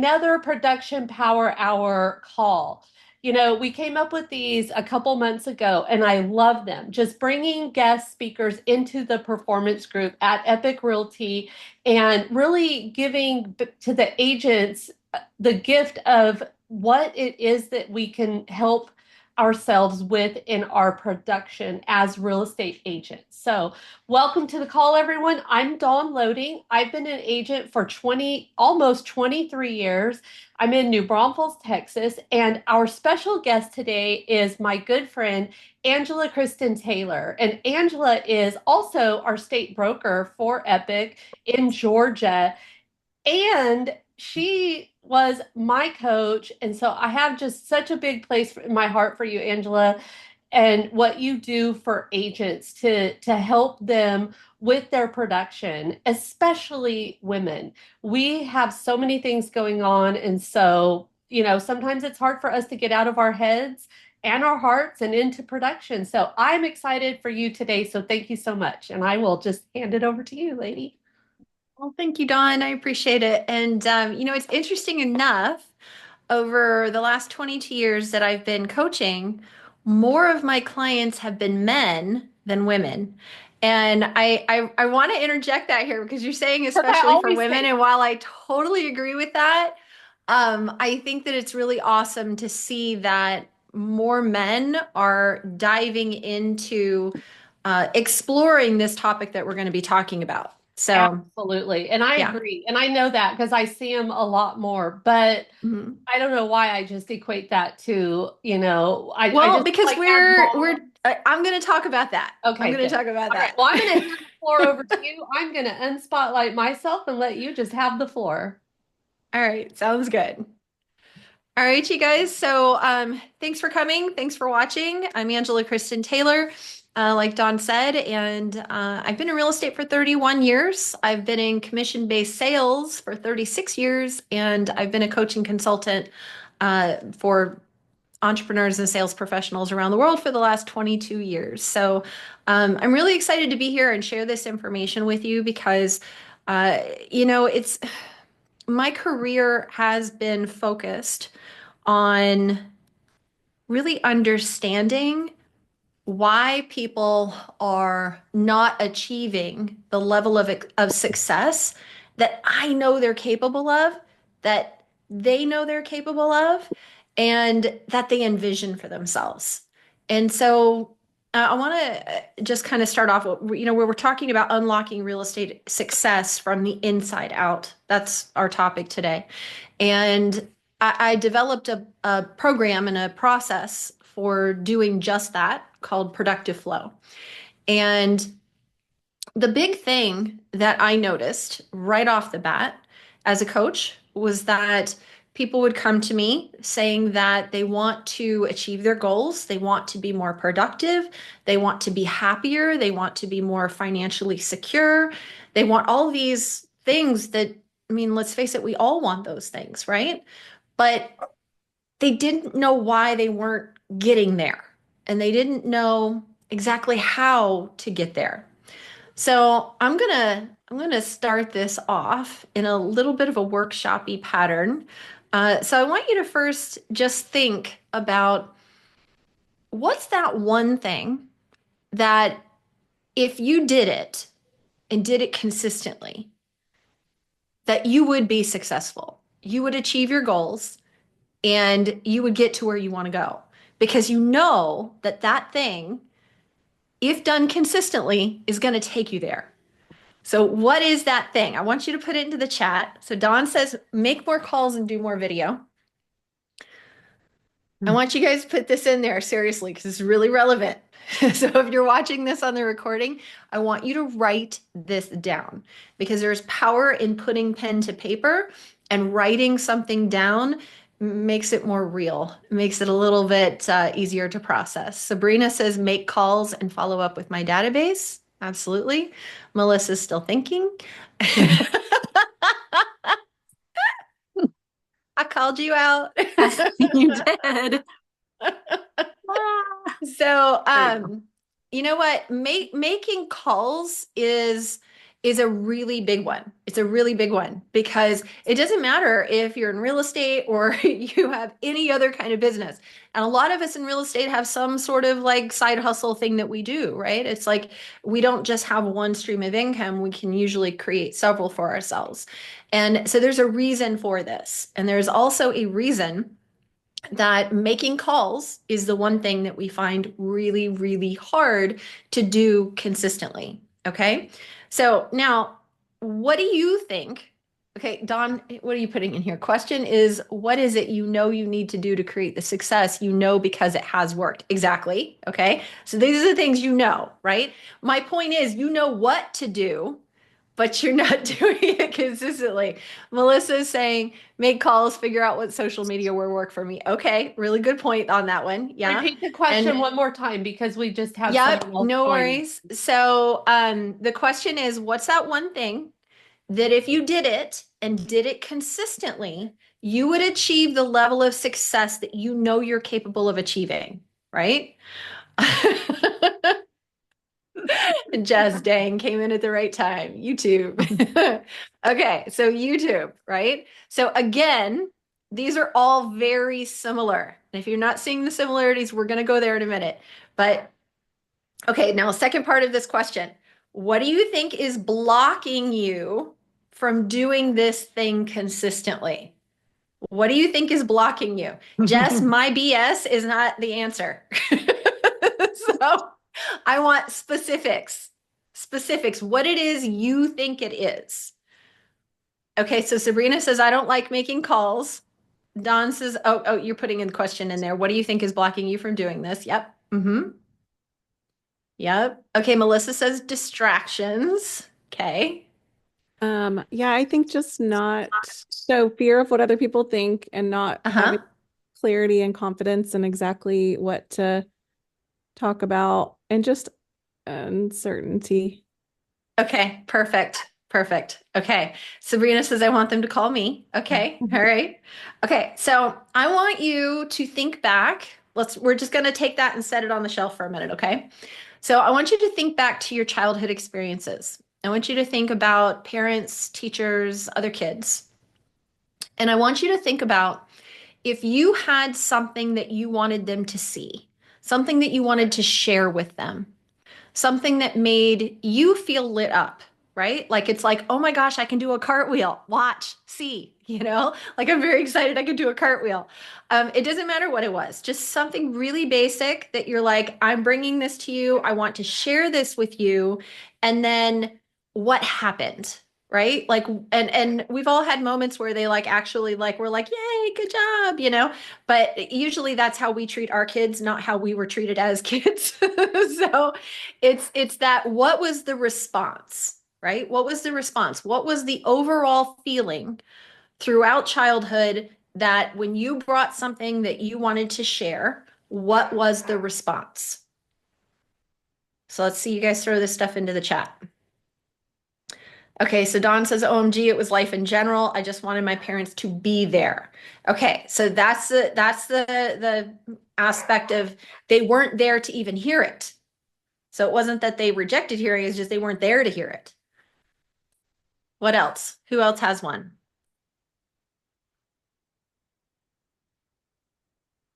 another Production Power Hour call. We came up with these a couple months ago, and I love them. Just bringing guest speakers into the performance group at Epic Realty and really giving to the agents the gift of what it is that we can help ourselves with in our production as real estate agents. So, welcome to the call, everyone. I'm Dawn Loding. I've been an agent for almost 23 years. I'm in New Braunfels, Texas, and our special guest today is my good friend, Angela Kristen Taylor. And Angela is also our state broker for Epic in Georgia. And she was my coach. And so I have just such a big place in my heart for you, Angela, and what you do for agents to help them with their production, especially women. We have so many things going on. And so, sometimes it's hard for us to get out of our heads and our hearts and into production. So I'm excited for you today. So thank you so much. And I will just hand it over to you, lady. Well, thank you, Dawn. I appreciate it. And, it's interesting enough, over the last 22 years that I've been coaching, more of my clients have been men than women. And I want to interject that here because you're saying Because I especially for always women. say, And while I totally agree with that, I think that it's really awesome to see that more men are diving into exploring this topic that we're going to be talking about. So, absolutely. And I yeah. agree. And I know that because I see him a lot more. But Mhm. I don't know why I just equate that to, I Well, just because like as we're mom. I'm going to talk about that. I'm Okay, going to good. talk about All right. that. Well, I'm going to hand the floor over to you. I'm going to unspotlight myself and let you just have the floor. All right, sounds good. All right, you guys. So, thanks for coming. Thanks for watching. I'm Angela Kristen Taylor, like Dawn said, and I've been in real estate for 31 years. I've been in commission-based sales for 36 years, and I've been a coaching consultant for entrepreneurs and sales professionals around the world for the last 22 years. So I'm really excited to be here and share this information with you because, it's my career has been focused on really understanding why people are not achieving the level of success that I know they're capable of, that they know they're capable of, and that they envision for themselves. And so I want to just kind of start off, where we're talking about unlocking real estate success from the inside out. That's our topic today. And I developed a program and a process for doing just that called productive flow. And the big thing that I noticed right off the bat as a coach was that people would come to me saying that they want to achieve their goals, they want to be more productive, they want to be happier, they want to be more financially secure, they want all these things that, I mean, let's face it, we all want those things, right? But they didn't know why they weren't getting there, and they didn't know exactly how to get there. So I'm gonna start this off in a little bit of a workshopy pattern. So I want you to first just think about what's that one thing that if you did it and did it consistently, that you would be successful. You would achieve your goals and you would get to where you want to go because you know that that thing, if done consistently, is going to take you there. So, what is that thing? I want you to put it into the chat. So, Dawn says, make more calls and do more video. I want you guys to put this in there seriously because it's really relevant. So, if you're watching this on the recording, I want you to write this down because there's power in putting pen to paper, and writing something down makes it more real, makes it a little bit easier to process. Sabrina says, make calls and follow up with my database. Absolutely. Melissa's still thinking. I called you out. You did. So, There you go. you know what? Making calls is is a really big one. It's a really big one because it doesn't matter if you're in real estate or you have any other kind of business. And a lot of us in real estate have some sort of like side hustle thing that we do, right? It's like we don't just have one stream of income. We can usually create several for ourselves. And so there's a reason for this. And there's also a reason that making calls is the one thing that we find really, really hard to do consistently. Okay. So now, what do you think? Okay, Don, what are you putting in here? Question is, what is it you know you need to do to create the success you know because it has worked? Exactly. Okay. So these are the things you know, right? My point is, you know what to do, but you're not doing it consistently. Melissa is saying, make calls, figure out what social media will work for me. Okay, really good point on that one. Yeah. Repeat the question And one more time because we just had yep, someone else no join. worries. So the question is, what's that one thing that if you did it and did it consistently, you would achieve the level of success that you know you're capable of achieving, right? Jazz dang came in at the right time. YouTube. Okay, so YouTube, right? So again, these are all very similar. And if you're not seeing the similarities, we're going to go there in a minute. But okay, now second part of this question. What do you think is blocking you from doing this thing consistently? What do you think is blocking you? Jess, my BS is not the answer. So I want specifics. Specifics, what it is you think it is. Okay, so Sabrina says, I don't like making calls. Don says, oh, you're putting in the question in there. What do you think is blocking you from doing this? Yep. Mm-hmm. Yep. Okay, Melissa says distractions. Okay. Yeah, I think just not so fear of what other people think and not Uh-huh. having clarity and confidence in exactly what to talk about and just uncertainty. Okay, perfect. Perfect. Okay. Sabrina says, I want them to call me. Okay. All right. Okay. So I want you to think back. We're just going to take that and set it on the shelf for a minute. Okay. So I want you to think back to your childhood experiences. I want you to think about parents, teachers, other kids. And I want you to think about if you had something that you wanted them to see, something that you wanted to share with them, something that made you feel lit up, right? Like it's like, oh my gosh, I can do a cartwheel. Watch, see, like I'm very excited I could do a cartwheel. It doesn't matter what it was, just something really basic that you're like, I'm bringing this to you. I want to share this with you. And then what happened? Right? Like, and we've all had moments where they like actually like we're like, yay, good job. But usually that's how we treat our kids, not how we were treated as kids. So it's that what was the response, right? What was the response? What was the overall feeling throughout childhood that when you brought something that you wanted to share, what was the response? So let's see you guys throw this stuff into the chat. Okay, so Dawn says, OMG, it was life in general. I just wanted my parents to be there. Okay, so that's the aspect of they weren't there to even hear it. So it wasn't that they rejected hearing, it's just they weren't there to hear it. What else? Who else has one?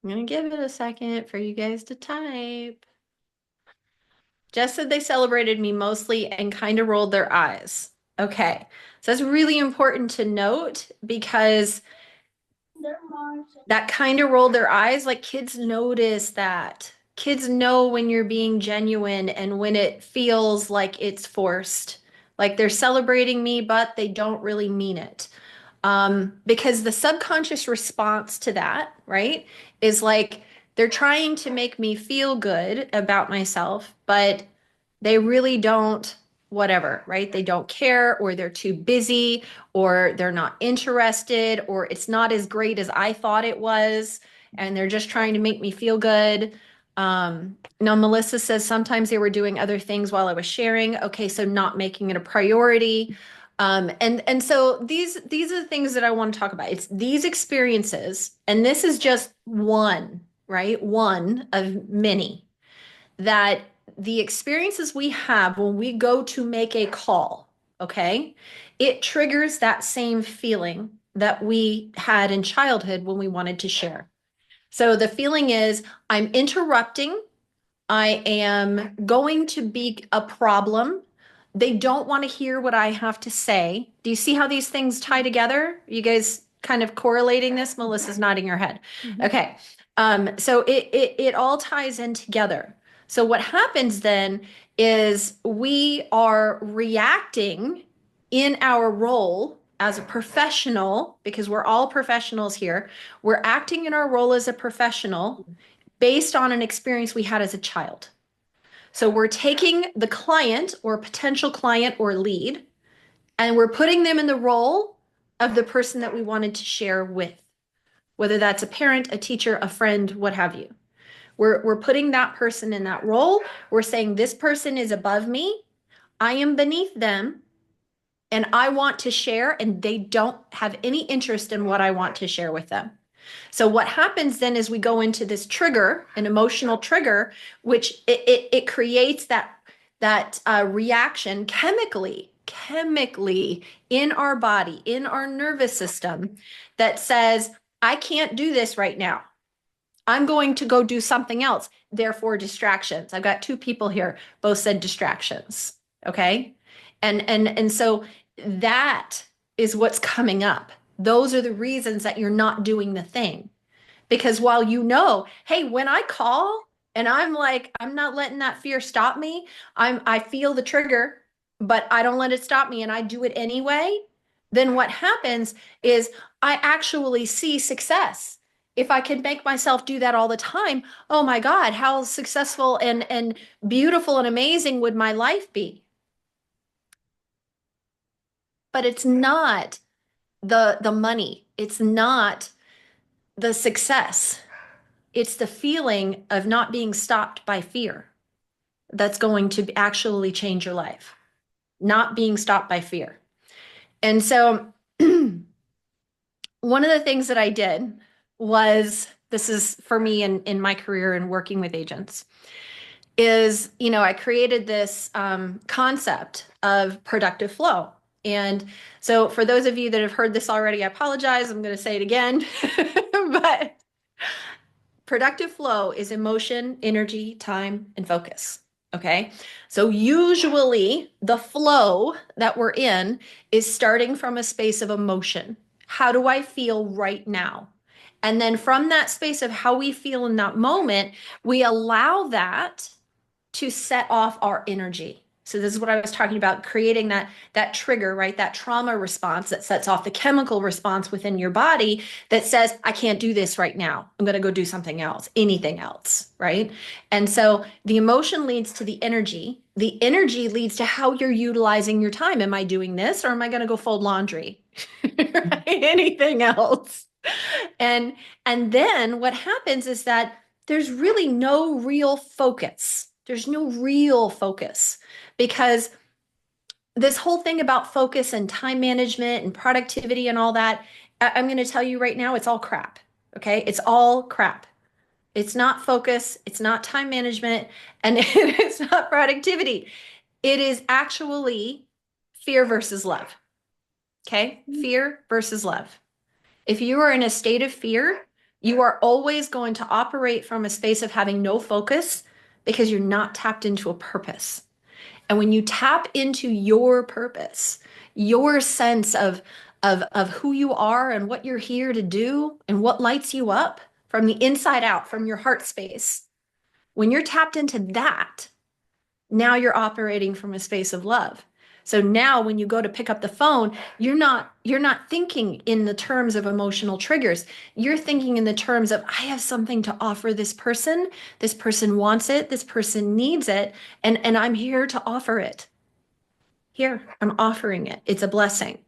I'm going to give it a second for you guys to type. Jess said they celebrated me mostly and kind of rolled their eyes. Okay. So that's really important to note because that kind of rolled their eyes. Like kids notice that. Kids know when you're being genuine and when it feels like it's forced. Like they're celebrating me, but they don't really mean it. Because the subconscious response to that, right, is like they're trying to make me feel good about myself, but they really don't, whatever, right? They don't care, or they're too busy, or they're not interested, or it's not as great as I thought it was, and they're just trying to make me feel good. Now, Melissa says sometimes they were doing other things while I was sharing. Okay, so not making it a priority. And so these are the things that I want to talk about. It's these experiences, and this is just one, right? One of many that the experiences we have when we go to make a call, okay, it triggers that same feeling that we had in childhood when we wanted to share. So the feeling is, I'm interrupting. I am going to be a problem. They don't want to hear what I have to say. Do you see how these things tie together? You guys kind of correlating this? Melissa's nodding her head. Mhm. Okay. So it all ties in together. So what happens then is we are reacting in our role as a professional, because we're all professionals here. We're acting in our role as a professional based on an experience we had as a child. So we're taking the client or potential client or lead, and we're putting them in the role of the person that we wanted to share with, whether that's a parent, a teacher, a friend, what have you. We're putting that person in that role. We're saying this person is above me. I am beneath them, and I want to share, and they don't have any interest in what I want to share with them. So what happens then is we go into this trigger, an emotional trigger, which it creates that reaction chemically in our body, in our nervous system, that says, I can't do this right now. I'm going to go do something else. Therefore, distractions. I've got two people here, both said distractions. Okay. And so that is what's coming up. Those are the reasons that you're not doing the thing. Because while you know, hey, when I call and I'm like, I'm not letting that fear stop me, I feel the trigger, but I don't let it stop me and I do it anyway, then what happens is I actually see success. If I can make myself do that all the time, oh my God, how successful and beautiful and amazing would my life be? But it's not the money. It's not the success. It's the feeling of not being stopped by fear that's going to actually change your life. Not being stopped by fear. And so one of the things that I did was, this is for me in my career and working with agents, is, I created this concept of productive flow. And so for those of you that have heard this already, I apologize. I'm going to say it again. But productive flow is emotion, energy, time, and focus. Okay. So usually the flow that we're in is starting from a space of emotion. How do I feel right now? And then from that space of how we feel in that moment, we allow that to set off our energy. So this is what I was talking about, creating that trigger, right? That trauma response that sets off the chemical response within your body that says, I can't do this right now. I'm going to go do something else, anything else, right? And so the emotion leads to the energy. The energy leads to how you're utilizing your time. Am I doing this, or am I going to go fold laundry? Right? Anything else? And then what happens is that there's really no real focus. There's no real focus, because this whole thing about focus and time management and productivity and all that, I'm going to tell you right now, it's all crap. Okay. It's all crap. It's not focus. It's not time management, and it's not productivity. It is actually fear versus love. Okay. Fear versus love. If you are in a state of fear, you are always going to operate from a space of having no focus, because you're not tapped into a purpose. And when you tap into your purpose, your sense of who you are and what you're here to do and what lights you up from the inside out, from your heart space, when you're tapped into that, now you're operating from a space of love. So now when you go to pick up the phone, you're not thinking in the terms of emotional triggers. You're thinking in the terms of, I have something to offer this person. This person wants it. This person needs it. And I'm here to offer it. Here, I'm offering it. It's a blessing,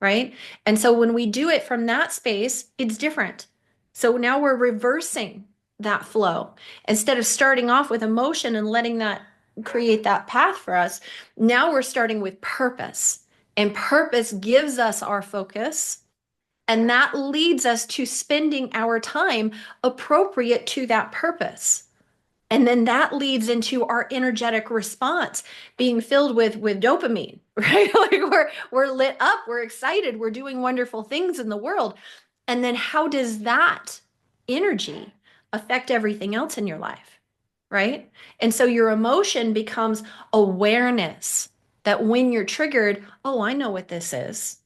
right? And so when we do it from that space, it's different. So now we're reversing that flow. Instead of starting off with emotion and letting that create that path for us, now we're starting with purpose, and purpose gives us our focus, and that leads us to spending our time appropriate to that purpose. And then that leads into our energetic response being filled with dopamine, right? Like we're lit up, we're excited, we're doing wonderful things in the world. And then how does that energy affect everything else in your life? Right? And so your emotion becomes awareness that when you're triggered, oh, I know what this is.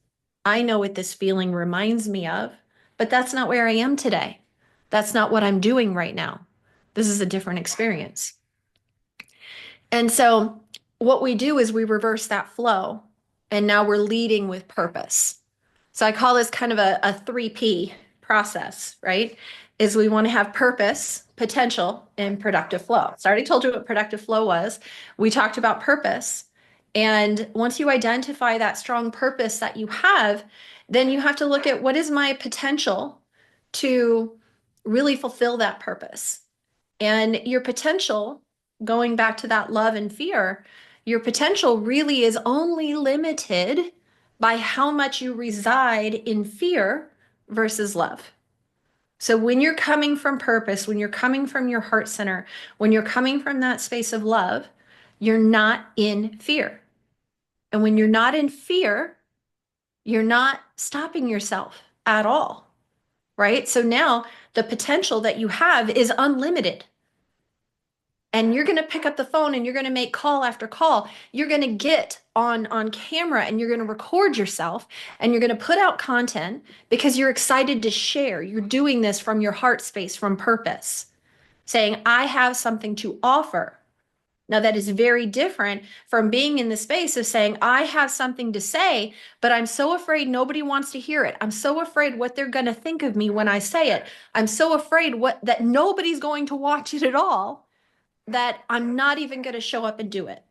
I know what this feeling reminds me of, but that's not where I am today. That's not what I'm doing right now. This is a different experience. And so what we do is we reverse that flow, and now we're leading with purpose. So I call this kind of a 3P process, right? Is we want to have purpose, potential, and productive flow. So I already told you what productive flow was. We talked about purpose. And once you identify that strong purpose that you have, then you have to look at what is my potential to really fulfill that purpose. And your potential, going back to that love and fear, your potential really is only limited by how much you reside in fear versus love. So when you're coming from purpose, when you're coming from your heart center, when you're coming from that space of love, you're not in fear. And when you're not in fear, you're not stopping yourself at all, right? So now the potential that you have is unlimited. And you're going to pick up the phone and you're going to make call after call. You're going to get on camera and you're going to record yourself and you're going to put out content because you're excited to share. You're doing this from your heart space, from purpose, saying, I have something to offer. Now, that is very different from being in the space of saying, I have something to say, but I'm so afraid nobody wants to hear it. I'm so afraid what they're going to think of me when I say it. I'm so afraid that nobody's going to watch it at all, that I'm not even going to show up and do it.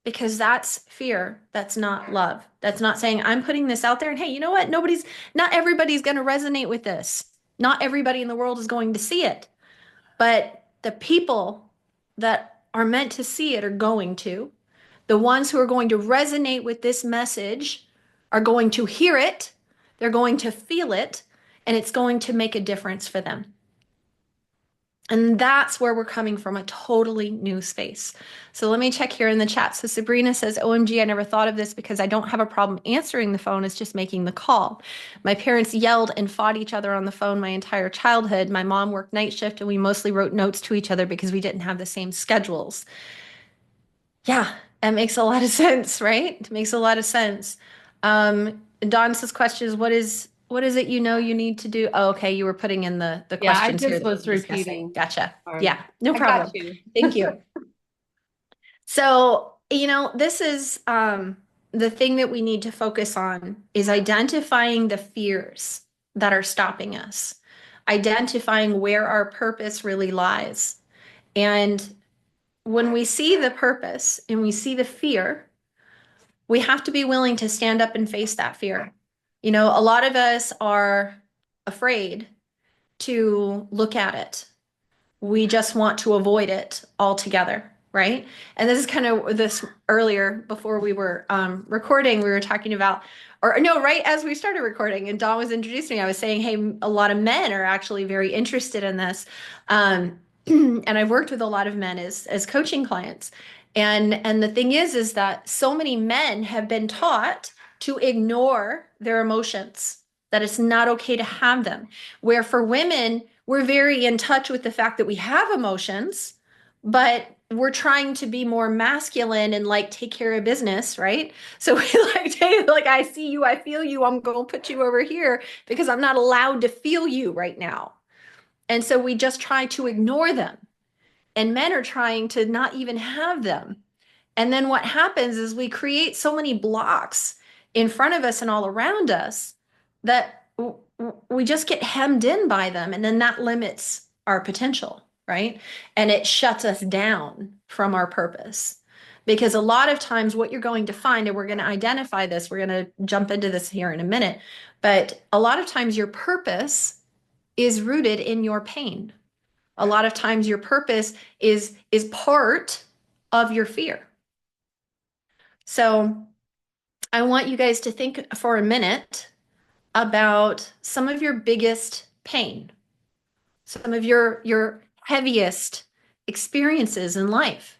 Because that's fear. That's not love. That's not saying I'm putting this out there and hey, you know what? Not everybody's going to resonate with this. Not everybody in the world is going to see it. But the people that are meant to see it are going to. The ones who are going to resonate with this message are going to hear it. They're going to feel it. And it's going to make a difference for them. And that's where we're coming from, a totally new space. So let me check here in the chat. So Sabrina says, OMG, I never thought of this because I don't have a problem answering the phone. It's just making the call. My parents yelled and fought each other on the phone my entire childhood. My mom worked night shift and we mostly wrote notes to each other because we didn't have the same schedules. Yeah, that makes a lot of sense, right? It makes a lot of sense. Dawn says, question is, what is it you need to do? Oh, okay, you were putting in the Yeah, I questions here just that was we're discussing. repeating. Gotcha. Sorry. Yeah, no I problem. got you. Thank you. So, this is the thing that we need to focus on is identifying the fears that are stopping us, identifying where our purpose really lies. And when we see the purpose and we see the fear, we have to be willing to stand up and face that fear. A lot of us are afraid to look at it. We just want to avoid it altogether, right? And this is kind of this earlier before we were recording, we were talking about, or no, right as we started recording and Dawn was introducing me, I was saying, hey, a lot of men are actually very interested in this. And I've worked with a lot of men as coaching clients. And the thing is that so many men have been taught to ignore their emotions, that it's not okay to have them. Where for women, we're very in touch with the fact that we have emotions, but we're trying to be more masculine and like take care of business, right? So we I see you, I feel you, I'm going to put you over here because I'm not allowed to feel you right now. And so we just try to ignore them. And men are trying to not even have them. And then what happens is we create so many blocks in front of us and all around us that we just get hemmed in by them. And then that limits our potential, right? And it shuts us down from our purpose. Because a lot of times what you're going to find, and we're going to identify this, we're going to jump into this here in a minute, but a lot of times your purpose is rooted in your pain. A lot of times your purpose is part of your fear. So I want you guys to think for a minute about some of your biggest pain, some of your heaviest experiences in life.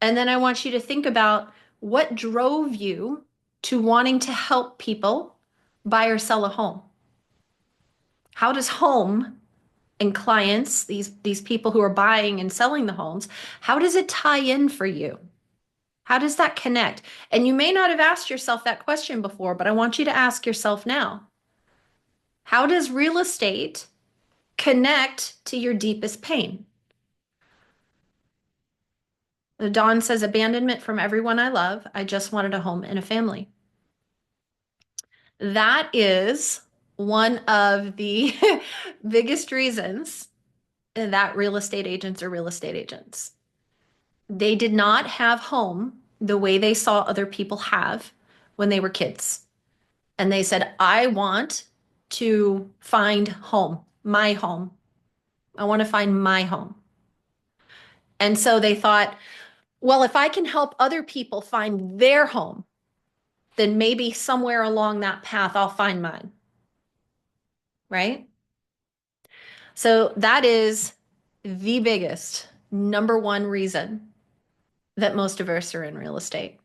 And then I want you to think about what drove you to wanting to help people buy or sell a home. How does home and clients, these people who are buying and selling the homes, how does it tie in for you? How does that connect? And you may not have asked yourself that question before, but I want you to ask yourself now. How does real estate connect to your deepest pain? Dawn says, abandonment from everyone I love. I just wanted a home and a family. That is one of the biggest reasons that real estate agents are real estate agents. They did not have home the way they saw other people have when they were kids. And they said, I want to find home, my home. I want to find my home. And so they thought, well, if I can help other people find their home, then maybe somewhere along that path, I'll find mine. Right? So that is the biggest number one reason that most of us are in real estate.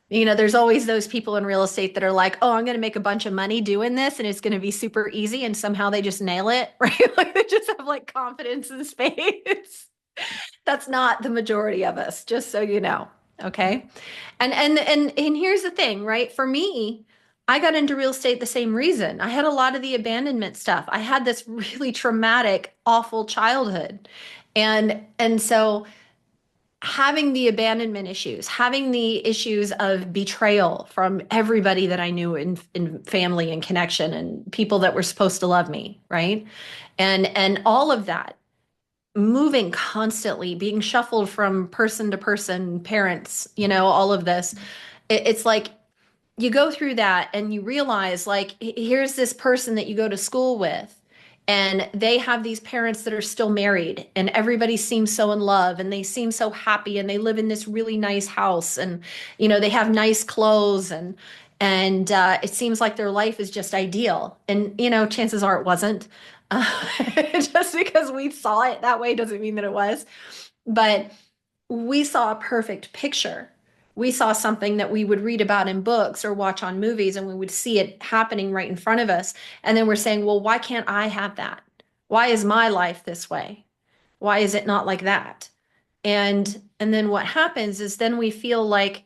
You know, there's always those people in real estate that are like, oh, I'm going to make a bunch of money doing this and it's going to be super easy. And somehow they just nail it, right? Like they just have like confidence in space. That's not the majority of us, just so you know. Okay. And here's the thing, right? For me, I got into real estate the same reason. I had a lot of the abandonment stuff. I had this really traumatic, awful childhood. And so having the abandonment issues, having the issues of betrayal from everybody that I knew in family and connection and people that were supposed to love me, right? And all of that, moving constantly, being shuffled from person to person, parents, you know, all of this. It's like you go through that and you realize like here's this person that you go to school with and they have these parents that are still married and everybody seems so in love and they seem so happy and they live in this really nice house and you know they have nice clothes and it seems like their life is just ideal and you know chances are it wasn't just because we saw it that way doesn't mean that it was, but we saw a perfect picture. We saw something that we would read about in books or watch on movies, and we would see it happening right in front of us. And then we're saying, well, why can't I have that? Why is my life this way? Why is it not like that? And then what happens is then we feel like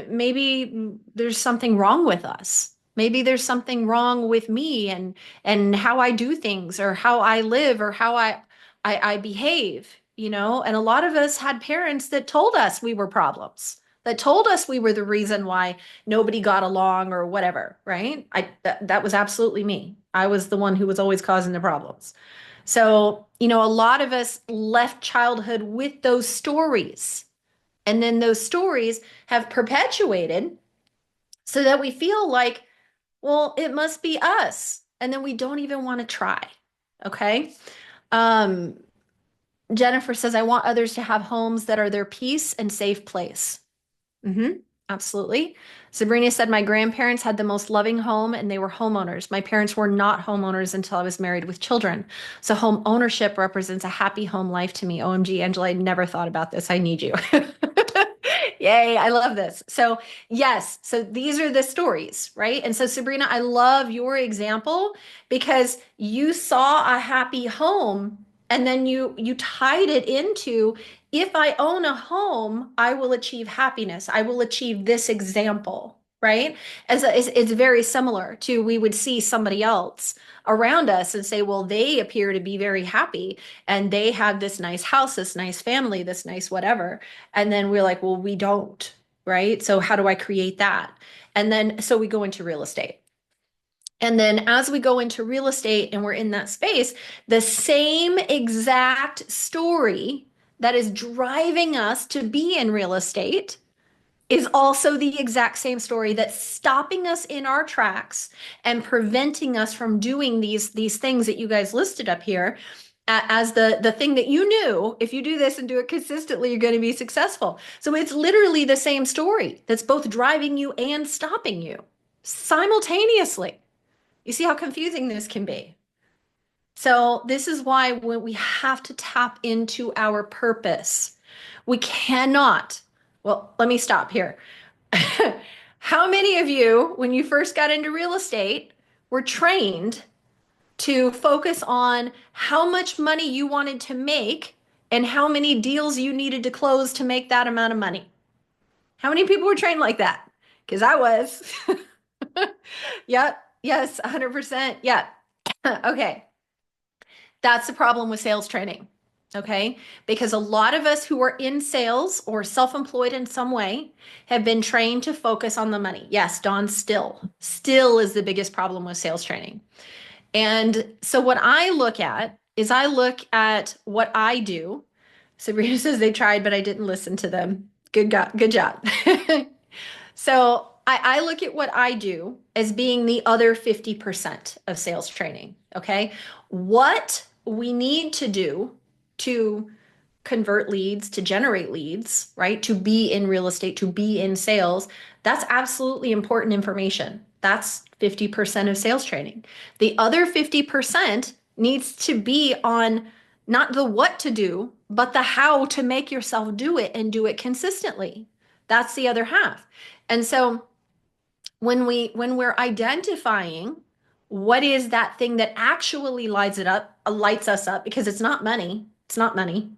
maybe there's something wrong with us. Maybe there's something wrong with me and how I do things or how I live or how I behave, you know? And a lot of us had parents that told us we were problems, that told us we were the reason why nobody got along or whatever, right? That was absolutely me. I was the one who was always causing the problems. So, you know, a lot of us left childhood with those stories. And then those stories have perpetuated so that we feel like, well, it must be us. And then we don't even want to try. Okay. Um, Jennifer says, I want others to have homes that are their peace and safe place. Absolutely. Sabrina said, my grandparents had the most loving home and they were homeowners. My parents were not homeowners until I was married with children. So home ownership represents a happy home life to me. OMG, Angela, I never thought about this. I need you. Yay, I love this. So yes, so these are the stories, right? And so Sabrina, I love your example because you saw a happy home and then you tied it into if I own a home, I will achieve happiness. I will achieve this example, right? It's very similar to we would see somebody else around us and say, well, they appear to be very happy and they have this nice house, this nice family, this nice whatever. And then we're like, well, we don't, right? So how do I create that? And then so we go into real estate. And then as we go into real estate and we're in that space, the same exact story that is driving us to be in real estate is also the exact same story that's stopping us in our tracks and preventing us from doing these things that you guys listed up here as the thing that you knew if you do this and do it consistently you're going to be successful. So it's literally the same story that's both driving you and stopping you simultaneously. You see how confusing this can be. So this is why we have to tap into our purpose. We cannot, well, let me stop here. How many of you, when you first got into real estate, were trained to focus on how much money you wanted to make and how many deals you needed to close to make that amount of money? How many people were trained like that? Because I was. Yep. Yes, 100%. Yeah. Okay. That's the problem with sales training. Okay. Because a lot of us who are in sales or self employed in some way have been trained to focus on the money. Yes, Dawn, still is the biggest problem with sales training. And so what I look at is I look at what I do. Sabrina says they tried, but I didn't listen to them. Good job. So I look at what I do as being the other 50% of sales training. Okay. What we need to do to convert leads, to generate leads, right? To be in real estate, to be in sales, that's absolutely important information. That's 50% of sales training. The other 50% needs to be on not the what to do, but the how to make yourself do it and do it consistently. That's the other half. And so when we're identifying what is that thing that actually lights us up, because it's not money. It's not money.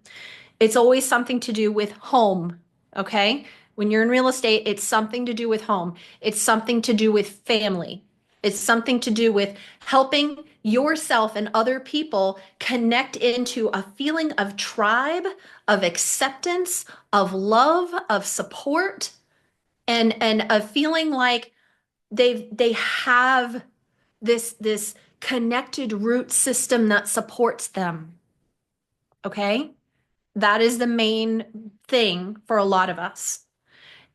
It's always something to do with home. Okay. When you're in real estate, it's something to do with home. It's something to do with family. It's something to do with helping yourself and other people connect into a feeling of tribe, of acceptance, of love, of support, and a feeling like they have this connected root system that supports them. Okay? That is the main thing for a lot of us.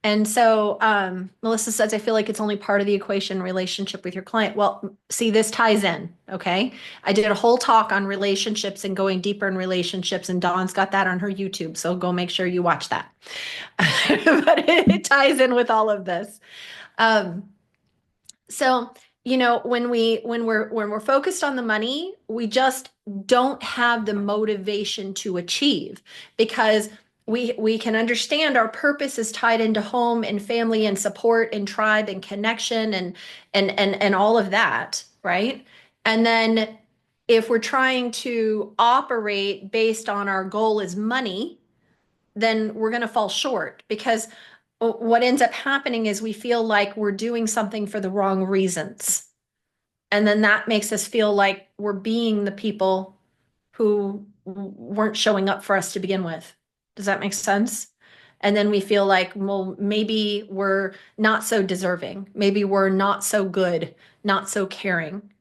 And so Melissa says, I feel like it's only part of the equation, relationship with your client. Well, see, this ties in. Okay. I did a whole talk on relationships and going deeper in relationships, and Dawn's got that on her YouTube. So go make sure you watch that. But it ties in with all of this. So, when we're focused on the money, we just don't have the motivation to achieve, because we can understand our purpose is tied into home and family and support and tribe and connection and all of that, right? And then if we're trying to operate based on our goal is money, then we're going to fall short, because what ends up happening is we feel like we're doing something for the wrong reasons. And then that makes us feel like we're being the people who weren't showing up for us to begin with. Does that make sense? And then we feel like, well, maybe we're not so deserving. Maybe we're not so good, not so caring.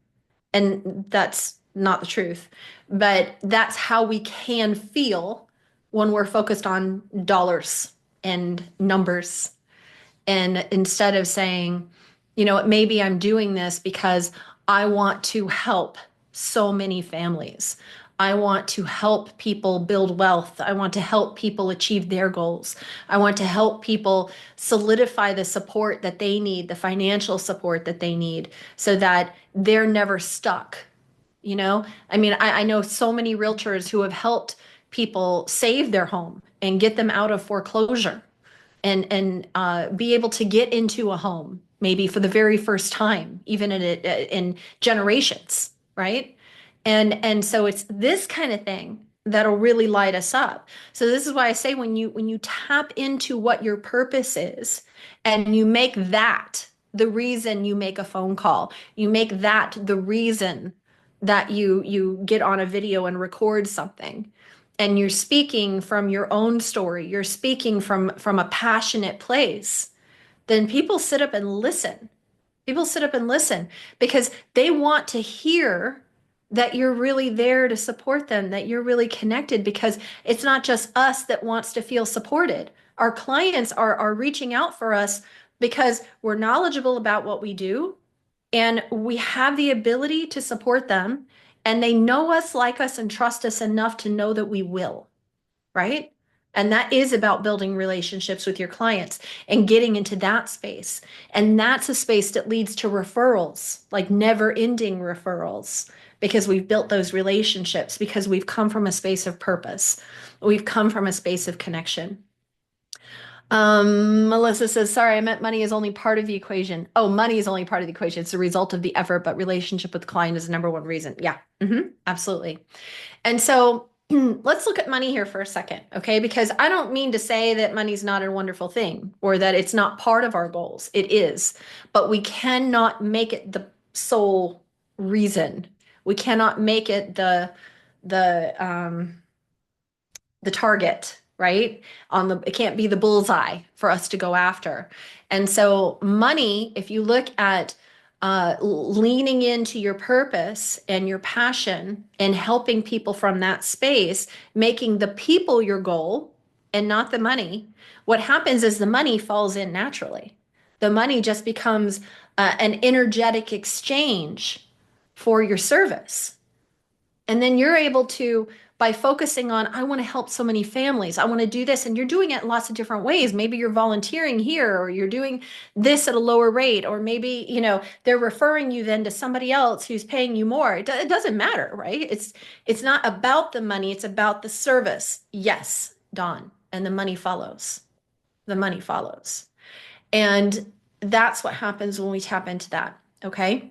And that's not the truth. But that's how we can feel when we're focused on dollars and numbers. And instead of saying, maybe I'm doing this because I want to help so many families. I want to help people build wealth. I want to help people achieve their goals. I want to help people solidify the support that they need, the financial support that they need, so that they're never stuck. I know so many realtors who have helped people save their home and get them out of foreclosure and be able to get into a home, maybe for the very first time, even in generations, right? And so it's this kind of thing that'll really light us up. So this is why I say, when you tap into what your purpose is, and you make that the reason you make a phone call, you make that the reason that you get on a video and record something, and you're speaking from your own story, you're speaking from a passionate place, then people sit up and listen. People sit up and listen because they want to hear that you're really there to support them, that you're really connected, because it's not just us that wants to feel supported. Our clients are reaching out for us because we're knowledgeable about what we do, and we have the ability to support them, and they know us, like us, and trust us enough to know that we will, right? And that is about building relationships with your clients and getting into that space. And that's a space that leads to referrals, like never ending referrals, because we've built those relationships, because we've come from a space of purpose. We've come from a space of connection. Melissa says, sorry, I meant money is only part of the equation. Oh, money is only part of the equation. It's a result of the effort, but relationship with the client is the number one reason. Yeah, absolutely. And so let's look at money here for a second, okay? Because I don't mean to say that money's not a wonderful thing or that it's not part of our goals. It is, but we cannot make it the sole reason. We cannot make it the target, right? It can't be the bullseye for us to go after. And so money, if you look at leaning into your purpose and your passion and helping people from that space, making the people your goal and not the money, what happens is the money falls in naturally. The money just becomes an energetic exchange for your service. And then you're able to, by focusing on, I want to help so many families, I want to do this, and you're doing it in lots of different ways. Maybe you're volunteering here, or you're doing this at a lower rate, or maybe, they're referring you then to somebody else who's paying you more. It doesn't matter, right? It's not about the money, it's about the service. Yes, Dawn, and the money follows. The money follows. And that's what happens when we tap into that, okay?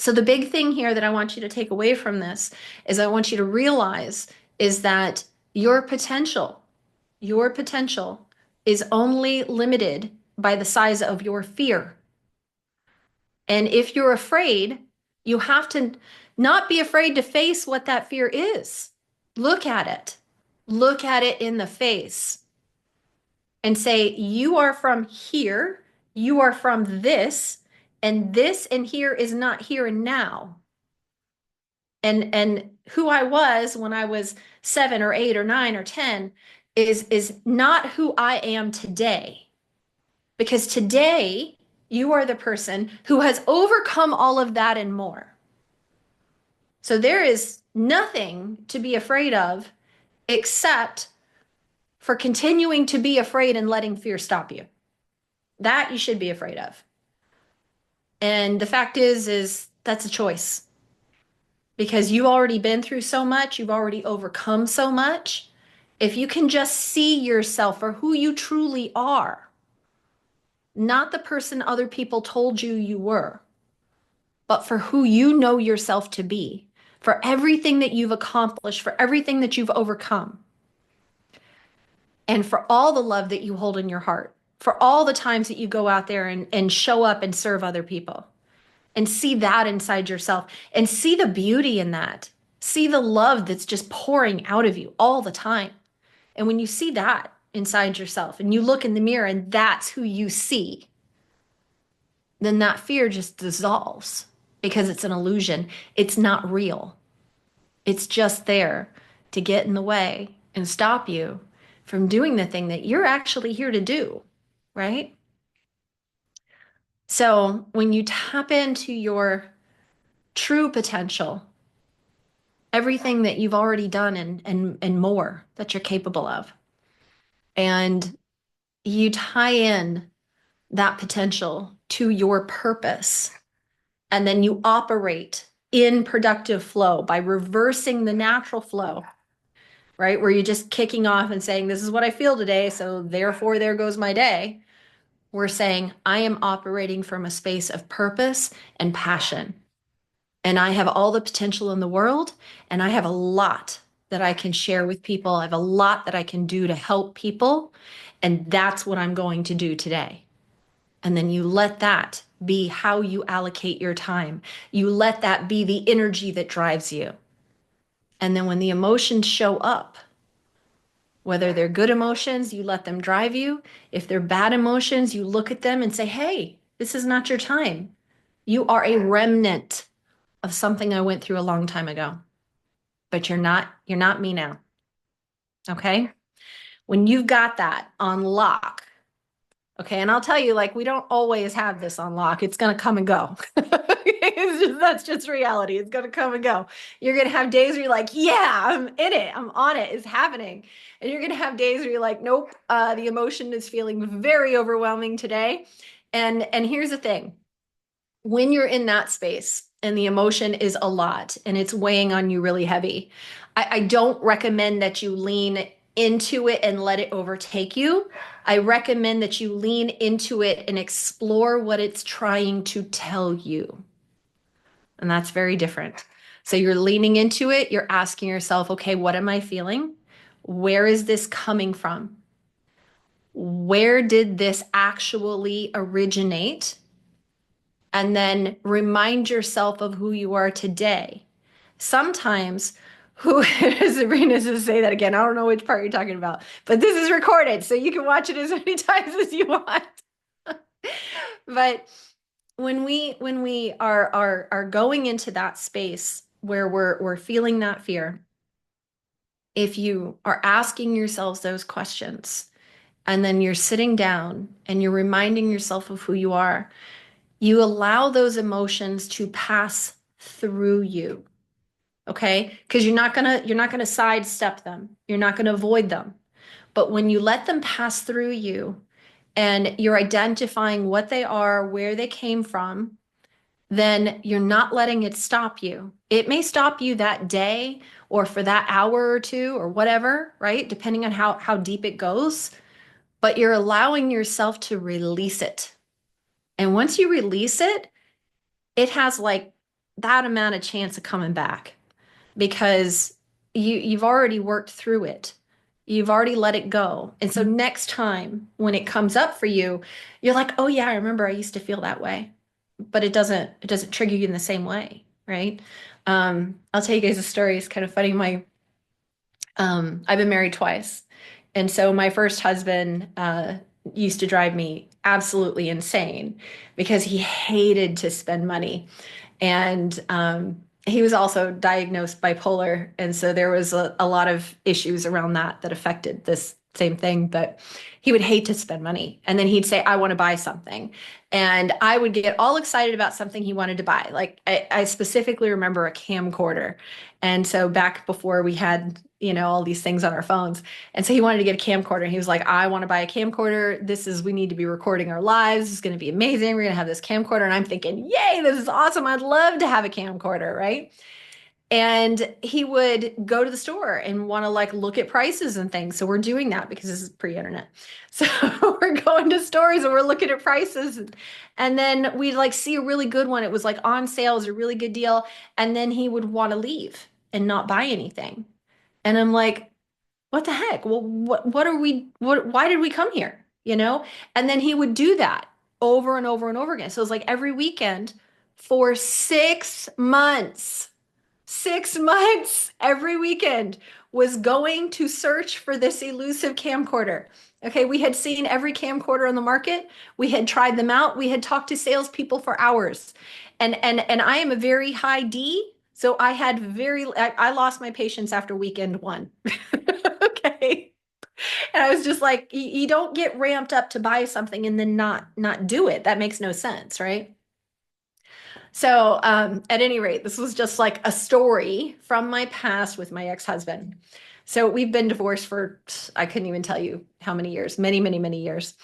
So the big thing here that I want you to take away from this is I want you to realize is that your potential is only limited by the size of your fear. And if you're afraid, you have to not be afraid to face what that fear is. Look at it. Look at it in the face and say, you are from here, you are from this, and this and here is not here and now. And who I was when I was 7 or 8 or 9 or 10 is not who I am today. Because today you are the person who has overcome all of that and more. So there is nothing to be afraid of except for continuing to be afraid and letting fear stop you. That you should be afraid of. And the fact is that's a choice. Because you've already been through so much, you've already overcome so much. If you can just see yourself for who you truly are, not the person other people told you you were, but for who you know yourself to be, for everything that you've accomplished, for everything that you've overcome, and for all the love that you hold in your heart, for all the times that you go out there and show up and serve other people. And see that inside yourself and see the beauty in that. See the love that's just pouring out of you all the time. And when you see that inside yourself and you look in the mirror and that's who you see, then that fear just dissolves because it's an illusion. It's not real. It's just there to get in the way and stop you from doing the thing that you're actually here to do, right? So when you tap into your true potential, everything that you've already done and more that you're capable of, and you tie in that potential to your purpose, and then you operate in productive flow by reversing the natural flow, right? Where you're just kicking off and saying, this is what I feel today, so therefore there goes my day. We're saying, I am operating from a space of purpose and passion. And I have all the potential in the world, and I have a lot that I can share with people. I have a lot that I can do to help people, and that's what I'm going to do today. And then you let that be how you allocate your time. You let that be the energy that drives you. And then when the emotions show up, whether they're good emotions, you let them drive you. If they're bad emotions, you look at them and say, hey, this is not your time. You are a remnant of something I went through a long time ago, but you're not me now. Okay. When you've got that on lock, okay. And I'll tell you, like, we don't always have this on lock. It's going to come and go. That's just reality. It's going to come and go. You're going to have days where you're like, yeah, I'm in it. I'm on it. It's happening. And you're going to have days where you're like, nope, the emotion is feeling very overwhelming today. And here's the thing. When you're in that space, and the emotion is a lot and it's weighing on you really heavy. I don't recommend that you lean into it and let it overtake you. I recommend that you lean into it and explore what it's trying to tell you. And that's very different. So you're leaning into it, you're asking yourself, okay, what am I feeling? Where is this coming from? Where did this actually originate? And then remind yourself of who you are today. Sometimes, who Sabrina says, say that again. I don't know which part you're talking about, but this is recorded, so you can watch it as many times as you want. But when we are going into that space where we're feeling that fear, if you are asking yourselves those questions, and then you're sitting down and you're reminding yourself of who you are, you allow those emotions to pass through you. Okay? Because you're not gonna sidestep them. You're not gonna avoid them. But when you let them pass through you and you're identifying what they are, where they came from, then you're not letting it stop you. It may stop you that day or for that hour or two or whatever, right? Depending on how deep it goes, but you're allowing yourself to release it. And once you release it, it has like that amount of chance of coming back because you've already worked through it. You've already let it go. And so next time when it comes up for you, you're like, "Oh yeah, I remember I used to feel that way." But it doesn't trigger you in the same way, right? I'll tell you guys a story. It's kind of funny. I've been married twice. And so my first husband used to drive me absolutely insane because he hated to spend money. And he was also diagnosed bipolar. And so there was a lot of issues around that affected this same thing. But he would hate to spend money. And then he'd say, I want to buy something. And I would get all excited about something he wanted to buy. Like I specifically remember a camcorder. And so back before we had, all these things on our phones. And so he wanted to get a camcorder. He was like, I want to buy a camcorder. We need to be recording our lives. It's going to be amazing. We're going to have this camcorder. And I'm thinking, yay, this is awesome. I'd love to have a camcorder, right? And he would go to the store and want to like look at prices and things. So we're doing that because this is pre-internet. So we're going to stores and we're looking at prices. And then we'd like see a really good one. It was like on sale, it was a really good deal. And then he would want to leave and not buy anything. And I'm like, what the heck? Well, why did we come here? And then he would do that over and over and over again. So it was like every weekend for 6 months. 6 months every weekend was going to search for this elusive camcorder. Okay, we had seen every camcorder on the market. We had tried them out. We had talked to salespeople for hours. And I am a very high D. So I lost my patience after weekend one. Okay. And I was just like, you don't get ramped up to buy something and then not do it. That makes no sense, right? So at any rate, this was just like a story from my past with my ex-husband. So we've been divorced for, I couldn't even tell you how many years, many, many, many years.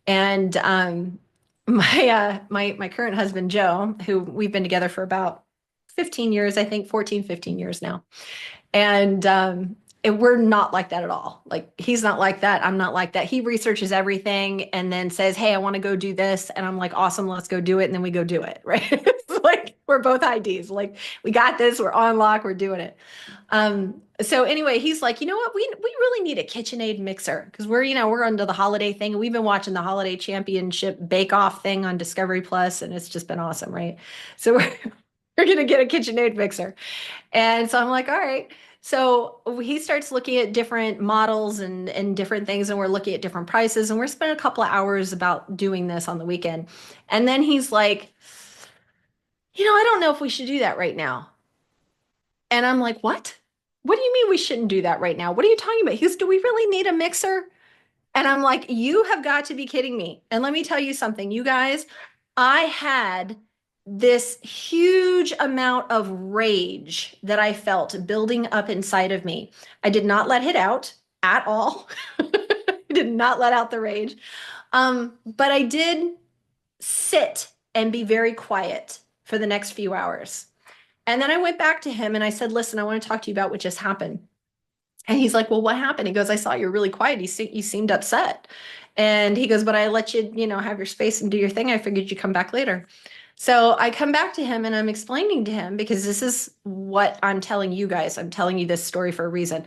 And my current husband, Joe, who we've been together for about 15 years, I think 14, 15 years now. And we're not like that at all. Like he's not like that. I'm not like that. He researches everything and then says, hey, I want to go do this. And I'm like, awesome, let's go do it. And then we go do it. Right. It's like we're both IDs. Like we got this, we're on lock, we're doing it. So anyway, he's like, you know what? We really need a KitchenAid mixer because we're under the holiday thing. And we've been watching the holiday championship bake off thing on Discovery Plus, and it's just been awesome, right? So we're gonna get a KitchenAid mixer. And so I'm like, all right. So he starts looking at different models and different things, and we're looking at different prices, and we're spending a couple of hours about doing this on the weekend. And then he's like, I don't know if we should do that right now. And I'm like, what? What do you mean we shouldn't do that right now? What are you talking about? He goes, do we really need a mixer? And I'm like, you have got to be kidding me. And let me tell you something, you guys, I had this huge amount of rage that I felt building up inside of me. I did not let it out at all. I did not let out the rage. But I did sit and be very quiet for the next few hours. And then I went back to him and I said, listen, I want to talk to you about what just happened. And he's like, well, what happened? He goes, I saw you were really quiet. You seemed upset. And he goes, but I let you, have your space and do your thing. I figured you'd come back later. So I come back to him and I'm explaining to him, because this is what I'm telling you guys. I'm telling you this story for a reason.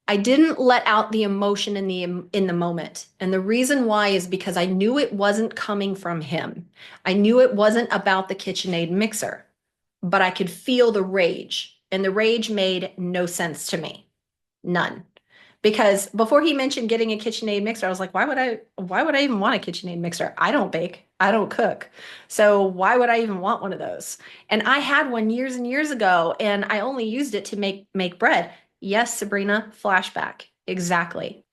I didn't let out the emotion in the moment. And the reason why is because I knew it wasn't coming from him. I knew it wasn't about the KitchenAid mixer, but I could feel the rage, and the rage made no sense to me. None. Because before he mentioned getting a KitchenAid mixer, I was like, why would I even want a KitchenAid mixer? I don't bake. I don't cook. So why would I even want one of those? And I had one years and years ago, and I only used it to make bread. Yes, Sabrina, flashback. Exactly.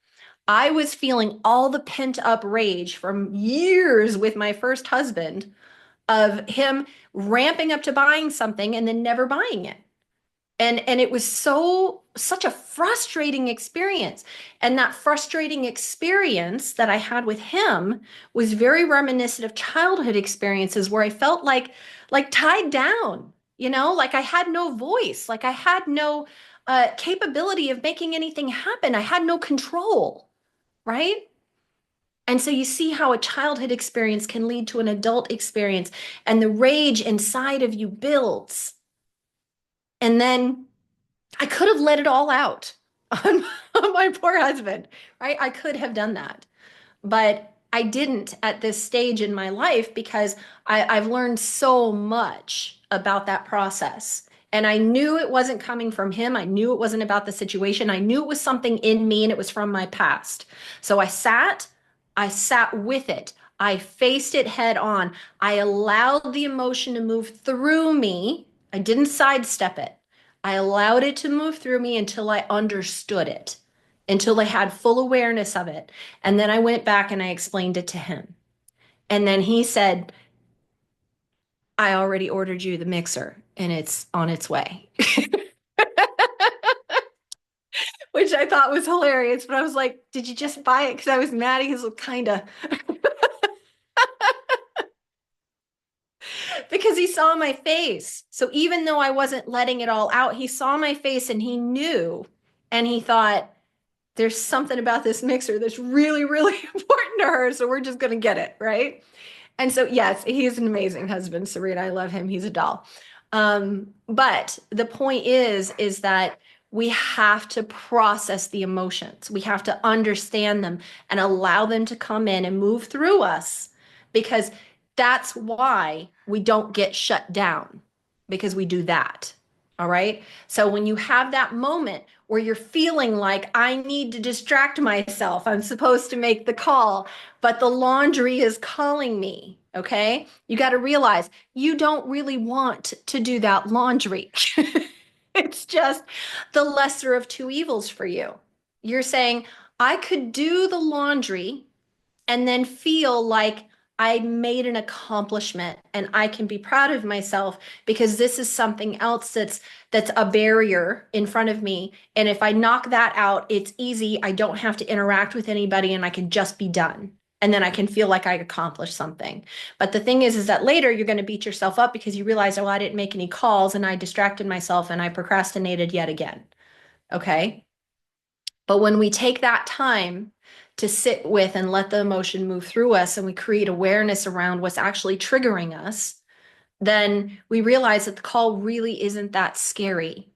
I was feeling all the pent up rage from years with my first husband of him ramping up to buying something and then never buying it. And it was such a frustrating experience. And that frustrating experience that I had with him was very reminiscent of childhood experiences where I felt like tied down, like I had no voice, like I had no capability of making anything happen. I had no control, right? And so you see how a childhood experience can lead to an adult experience, and the rage inside of you builds. And then I could have let it all out on my poor husband, right? I could have done that, but I didn't at this stage in my life, because I've learned so much about that process. And I knew it wasn't coming from him. I knew it wasn't about the situation. I knew it was something in me, and it was from my past. So I sat with it. I faced it head on. I allowed the emotion to move through me. I didn't sidestep it. I allowed it to move through me until I understood it, until I had full awareness of it. And then I went back and I explained it to him. And then he said, I already ordered you the mixer and it's on its way. Which I thought was hilarious. But I was like, did you just buy it? Because I was mad. He was kind of. Because he saw my face. So even though I wasn't letting it all out, he saw my face and he knew, and he thought, there's something about this mixer that's really, really important to her. So we're just going to get it. Right. And so, yes, he's an amazing husband, Serena. I love him. He's a doll. But the point is that we have to process the emotions. We have to understand them and allow them to come in and move through us, because that's why we don't get shut down, because we do that. All right. So when you have that moment where you're feeling like I need to distract myself, I'm supposed to make the call, but the laundry is calling me. Okay. You got to realize you don't really want to do that laundry. It's just the lesser of two evils for you. You're saying, I could do the laundry and then feel like I made an accomplishment and I can be proud of myself, because this is something else that's a barrier in front of me. And if I knock that out, it's easy. I don't have to interact with anybody and I can just be done. And then I can feel like I accomplished something. But the thing is that later you're going to beat yourself up because you realize, oh, I didn't make any calls and I distracted myself and I procrastinated yet again. Okay. But when we take that time to sit with and let the emotion move through us, and we create awareness around what's actually triggering us, then we realize that the call really isn't that scary,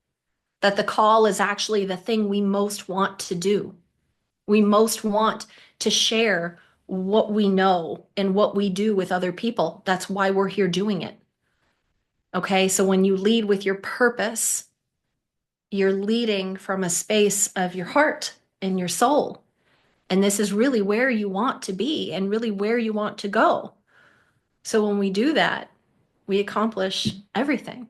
that the call is actually the thing we most want to do. We most want to share what we know and what we do with other people. That's why we're here doing it. Okay, so when you lead with your purpose, you're leading from a space of your heart and your soul. And this is really where you want to be and really where you want to go. So when we do that, we accomplish everything.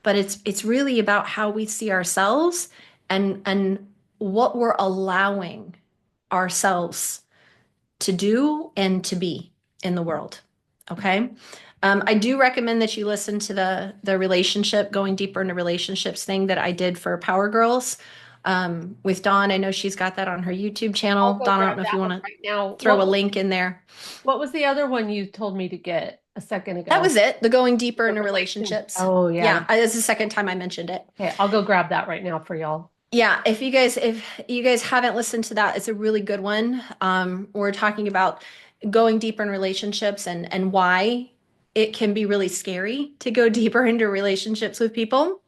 But it's really about how we see ourselves and what we're allowing ourselves to do and to be in the world. Okay. I do recommend that you listen to the relationship, going deeper into relationships thing that I did for Power Girls. with Dawn. I know she's got that on her YouTube I'll channel. go Dawn, I grab don't know if you that want one to right now. throw a link in there. What was the other one you told me to get a second That ago? was it. The going deeper The into relation. relationships. Oh yeah. Yeah, this is the second time I mentioned it. Okay, I'll go grab that right now for y'all. Yeah, if you guys haven't listened to that, it's a really good one. We're talking about going deeper in relationships and why it can be really scary to go deeper into relationships with people.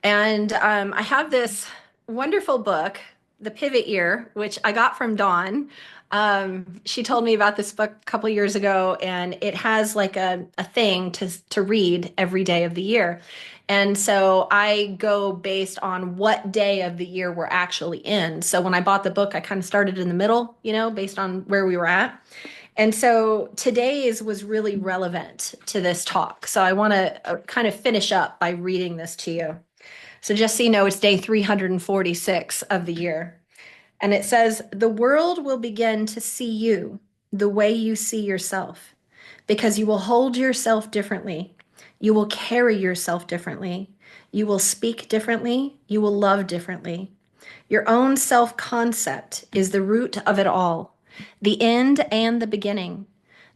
And I have this wonderful book, The Pivot Year, which I got from Dawn. She told me about this book a couple years ago, and it has like a thing to read every day of the year. And so I go based on what day of the year we're actually in. So when I bought the book, I kind of started in the middle, based on where we were at. And so today's was really relevant to this talk. So I want to kind of finish up by reading this to you. So just so you know, it's day 346 of the year. And it says, the world will begin to see you the way you see yourself, because you will hold yourself differently. You will carry yourself differently. You will speak differently. You will love differently. Your own self concept is the root of it all, the end and the beginning,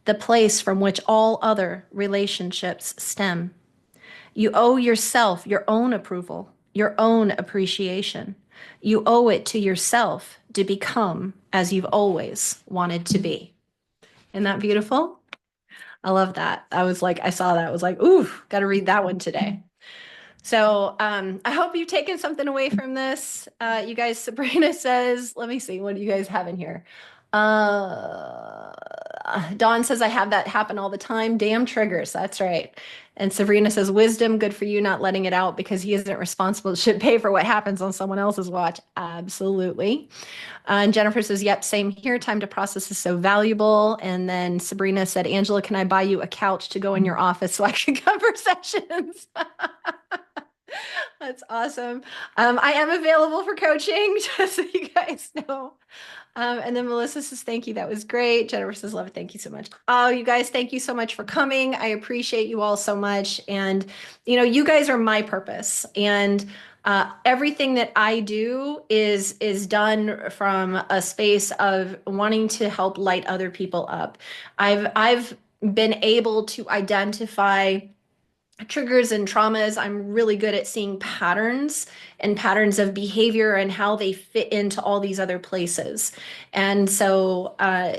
the place from which all other relationships stem. You owe yourself your own approval, your own appreciation. You owe it to yourself to become as you've always wanted to be. Isn't that beautiful? I love that. I saw that. I was like, ooh, got to read that one today. So I hope you've taken something away from this. You guys, Sabrina says, let me see, what do you guys have in here? Dawn says, I have that happen all the time. Damn triggers. That's right. And Sabrina says, wisdom, good for you not letting it out because he isn't responsible. Should pay for what happens on someone else's watch. Absolutely. And Jennifer says, yep, same here. Time to process is so valuable. And then Sabrina said, Angela, can I buy you a couch to go in your office so I can cover sessions? That's awesome. I am available for coaching, just so you guys know. And then Melissa says, thank you. That was great. Jennifer says, love it. Thank you so much. Oh, you guys, thank you so much for coming. I appreciate you all so much. And, you guys are my purpose. And everything that I do is done from a space of wanting to help light other people up. I've been able to identify triggers and traumas. I'm really good at seeing patterns and patterns of behavior and how they fit into all these other places. And so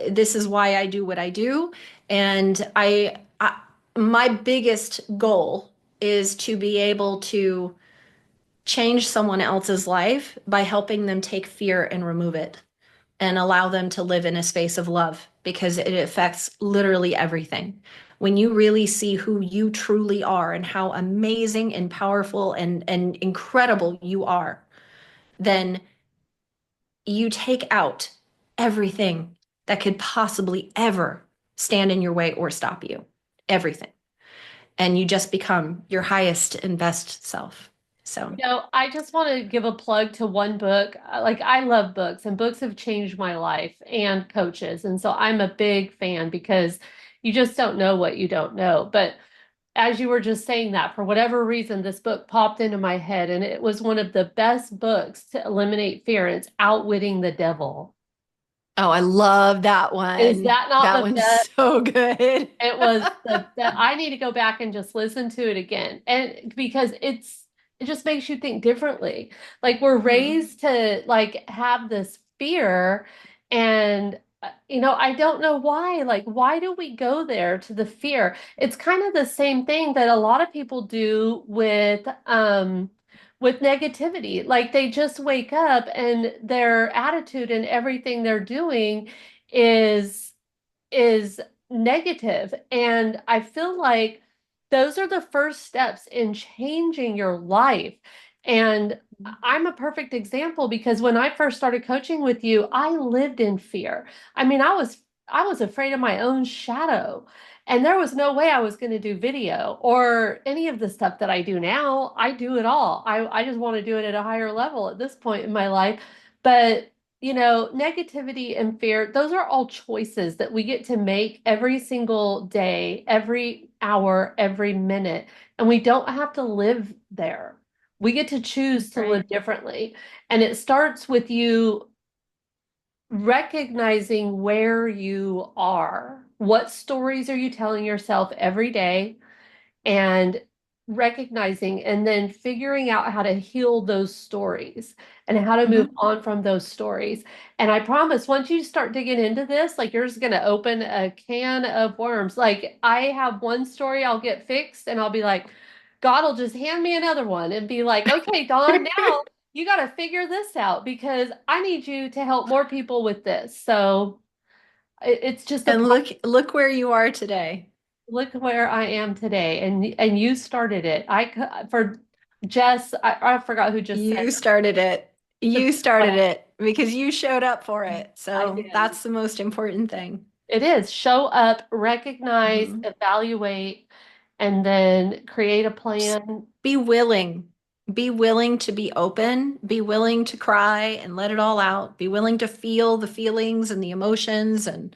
this is why I do what I do. And my biggest goal is to be able to change someone else's life by helping them take fear and remove it and allow them to live in a space of love, because it affects literally everything. When you really see who you truly are and how amazing and powerful and incredible you are, then you take out everything that could possibly ever stand in your way or stop you. Everything. And you just become your highest and best self. So, I just want to give a plug to one book. Like, I love books, and books have changed my life and coaches. And so I'm a big fan because you just don't know what you don't know. But as you were just saying that, for whatever reason, this book popped into my head, and it was one of the best books to eliminate fear. It's Outwitting the Devil. oh, I love that one. Is that not That the one's best? so good. It was I need to go back and just listen to it again. And because it just makes you think differently. Like, we're raised to like have this fear, and I don't know why. Like, why do we go there to the fear? It's kind of the same thing that a lot of people do with negativity. Like, they just wake up and their attitude and everything they're doing is negative. And I feel like those are the first steps in changing your life. And I'm a perfect example because when I first started coaching with you, I lived in fear. I mean, I was afraid of my own shadow. And there was no way I was going to do video or any of the stuff that I do now. I do it all. I just want to do it at a higher level at this point in my life. But negativity and fear, those are all choices that we get to make every single day, every hour, every minute. And we don't have to live there. We get to choose to Right. live differently. And it starts with you recognizing where you are. What stories are you telling yourself every day? And recognizing and then figuring out how to heal those stories and how to move Mhm. on from those stories. And I promise, once you start digging into this, like you're just going to open a can of worms. Like I have one story I'll get fixed and I'll be like, God will just hand me another one and be like, okay, Dawn, now you got to figure this out because I need you to help more people with this. So it's just a And look where you are today. look where I am today, and you started it. For Jess, I forgot who just said You started it. the You started plan. it because you showed up for it. I So did. that's the most important thing. It is show up, recognize, Mhm. evaluate, and then create a Just plan. be willing. Be willing to be open. Be willing to cry and let it all out. Be willing to feel the feelings and the emotions. And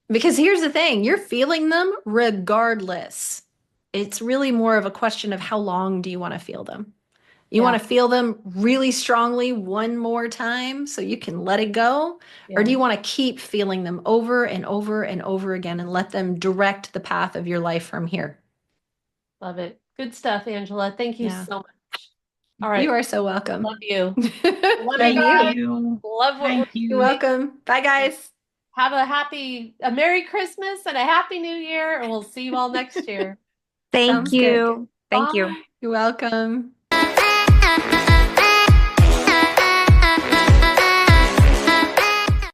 because here's the thing, you're feeling them regardless. It's really more of a question of how long do you want to feel them? You Yeah, want to feel them really strongly one more time so you can let it go? Or do yeah, you want to keep feeling them over and over and over again and let them direct the path of your life from here? love it. Good stuff, Angela. Thank you Yeah. so much. All You right, are so welcome. love you. Love you Love Thank guys. you. you. Love what we're Thank You're you. doing. welcome. Bye, guys. Have a Merry Christmas and a Happy New Year, and we'll see you all next year. Thank Sounds good. you. Thank you. Bye. You're welcome.